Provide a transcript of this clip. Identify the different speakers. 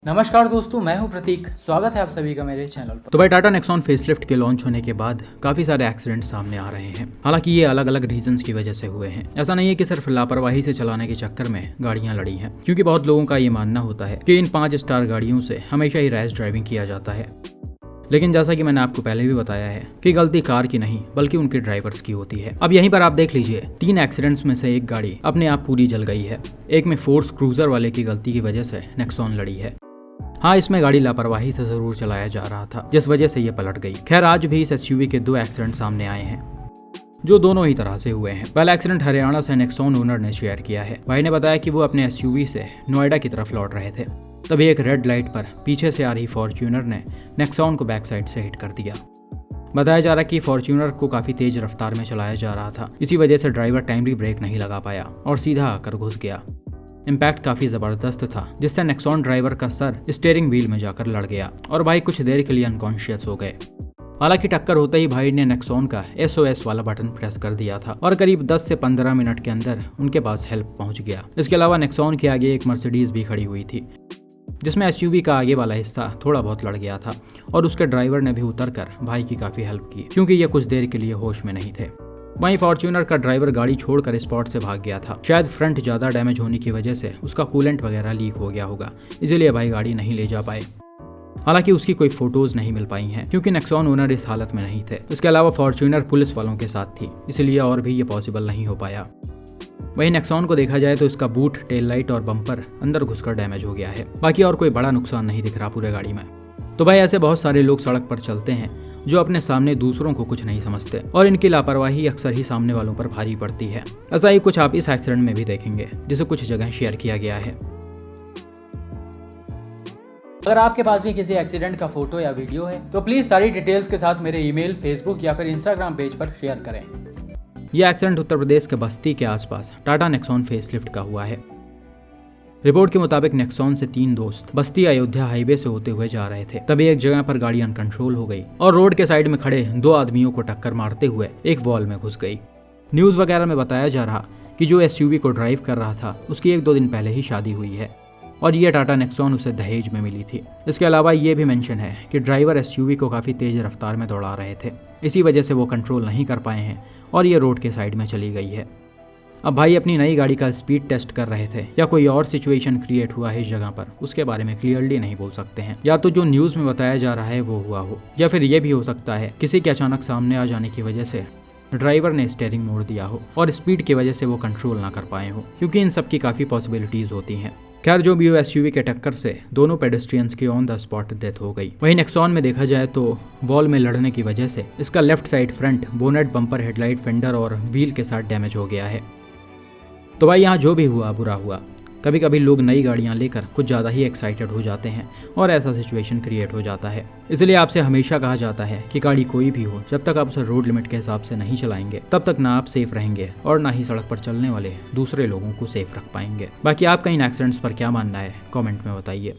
Speaker 1: नमस्कार दोस्तों, मैं हूं प्रतीक। स्वागत है आप सभी का मेरे चैनल पर।
Speaker 2: तो भाई टाटा नेक्सॉन फेसलिफ्ट के लॉन्च होने के बाद काफी सारे एक्सीडेंट सामने आ रहे हैं। हालांकि ये अलग अलग रीजंस की वजह से हुए हैं। ऐसा नहीं है कि सिर्फ लापरवाही से चलाने के चक्कर में गाड़ियां लड़ी हैं, क्योंकि बहुत लोगों का ये मानना होता है कि इन 5 स्टार गाड़ियों से हमेशा ही रैश ड्राइविंग किया जाता है। लेकिन जैसा कि मैंने आपको पहले भी बताया है कि गलती कार की नहीं बल्कि उनके ड्राइवर्स की होती है। अब यहीं पर आप देख लीजिए, 3 एक्सीडेंट्स में से एक गाड़ी अपने आप पूरी जल गई है। एक में फोर्स क्रूजर वाले की गलती की वजह से नेक्सॉन लड़ी है। हाँ, इसमें गाड़ी लापरवाही से जरूर चलाया जा रहा था, जिस वजह से ये पलट गई। खैर, आज भी इस एसयूवी के 2 एक्सीडेंट सामने आए हैं, जो दोनों ही तरह से हुए हैं। पहला एक्सीडेंट हरियाणा से नेक्सॉन ओनर ने शेयर किया है। भाई ने बताया कि वो अपने एसयूवी से नोएडा की तरफ लौट रहे थे, तभी एक रेड लाइट पर पीछे से आ रही फॉर्च्यूनर ने नेक्सॉन को बैक साइड से हिट कर दिया। बताया जा रहा है कि फॉर्च्यूनर को काफी तेज रफ्तार में चलाया जा रहा था, इसी वजह से ड्राइवर टाइमली ब्रेक नहीं लगा पाया और सीधा आकर घुस गया। इम्पैक्ट काफी जबरदस्त था, जिससे नेक्सॉन ड्राइवर का सर स्टीयरिंग व्हील में जाकर लड़ गया और भाई कुछ देर के लिए अनकॉन्शियस हो गए। हालांकि टक्कर होते ही भाई ने नेक्सॉन का SOS वाला बटन प्रेस कर दिया था और करीब 10 से 15 मिनट के अंदर उनके पास हेल्प पहुंच गया। इसके अलावा नेक्सॉन के आगे एक मर्सिडीज भी खड़ी हुई थी, जिसमें SUV का आगे वाला हिस्सा थोड़ा बहुत लड़ गया था और उसके ड्राइवर ने भी उतरकर भाई की काफी हेल्प की, क्योंकि ये कुछ देर के लिए होश में नहीं थे। वहीं फॉर्च्यूनर का ड्राइवर गाड़ी छोड़कर स्पॉट से भाग गया था। शायद फ्रंट ज्यादा डैमेज होने की वजह से उसका कूलेंट वगैरह लीक हो गया होगा, इसीलिए भाई गाड़ी नहीं ले जा पाए। हालांकि उसकी कोई फोटोज नहीं मिल पाई हैं, क्योंकि नेक्सॉन ओनर इस हालत में नहीं थे। इसके अलावा फॉर्च्यूनर पुलिस वालों के साथ थी, इसलिए और भी ये पॉसिबल नहीं हो पाया। वहीं नेक्सॉन को देखा जाए तो इसका बूट, टेल लाइट और बम्पर अंदर घुसकर डैमेज हो गया है। बाकी और कोई बड़ा नुकसान नहीं दिख रहा पूरे गाड़ी में। तो भाई ऐसे बहुत सारे लोग सड़क पर चलते हैं जो अपने सामने दूसरों को कुछ नहीं समझते, और इनकी लापरवाही अक्सर ही सामने वालों पर भारी पड़ती है। ऐसा ही कुछ आप इस एक्सीडेंट में भी देखेंगे, जिसे कुछ जगह शेयर किया गया है।
Speaker 1: अगर आपके पास भी किसी एक्सीडेंट का फोटो या वीडियो है तो प्लीज सारी डिटेल्स के साथ मेरे ईमेल, फेसबुक या फिर इंस्टाग्राम पेज पर शेयर करें।
Speaker 2: यह एक्सीडेंट उत्तर प्रदेश के बस्ती के आसपास टाटा नेक्सॉन फेसलिफ्ट का हुआ है। रिपोर्ट के मुताबिक नेक्सॉन से 3 दोस्त बस्ती अयोध्या हाईवे से होते हुए जा रहे थे, तभी एक जगह पर गाड़ी अनकंट्रोल हो गई और रोड के साइड में खड़े 2 आदमियों को टक्कर मारते हुए एक वॉल में घुस गई। न्यूज वगैरह में बताया जा रहा कि जो SUV को ड्राइव कर रहा था उसकी 1-2 दिन पहले ही शादी हुई है और ये टाटा नेक्सॉन उसे दहेज में मिली थी। इसके अलावा ये भी मेंशन है कि ड्राइवर SUV को काफी तेज रफ्तार में दौड़ा रहे थे, इसी वजह से वो कंट्रोल नहीं कर पाए हैं और ये रोड के साइड में चली गई है। अब भाई अपनी नई गाड़ी का स्पीड टेस्ट कर रहे थे या कोई और सिचुएशन क्रिएट हुआ है इस जगह पर, उसके बारे में क्लियरली नहीं बोल सकते हैं। या तो जो न्यूज में बताया जा रहा है वो हुआ हो, या फिर ये भी हो सकता है किसी के अचानक सामने आ जाने की वजह से ड्राइवर ने स्टीयरिंग मोड़ दिया हो और स्पीड की वजह से वो कंट्रोल ना कर पाए हो, क्योंकि इन सब की काफी पॉसिबिलिटीज होती हैं। खैर, जो भी हो, SUV के टक्कर से दोनों पेडेस्ट्रियंस की ऑन द स्पॉट डेथ हो गई। वहीं नेक्सॉन में देखा जाए तो वॉल में लड़ने की वजह से इसका left side front, bonnet, bumper, headlight, fender और व्हील के साथ डैमेज हो गया है। तो भाई यहाँ जो भी हुआ बुरा हुआ। कभी कभी लोग नई गाड़ियाँ लेकर कुछ ज़्यादा ही एक्साइटेड हो जाते हैं और ऐसा सिचुएशन क्रिएट हो जाता है। इसलिए आपसे हमेशा कहा जाता है कि गाड़ी कोई भी हो, जब तक आप उसे रोड लिमिट के हिसाब से नहीं चलाएंगे तब तक ना आप सेफ रहेंगे और ना ही सड़क पर चलने वाले दूसरे लोगों को सेफ रख पाएंगे। बाकी आपका इन एक्सीडेंट्स पर क्या मानना है, कॉमेंट में बताइए।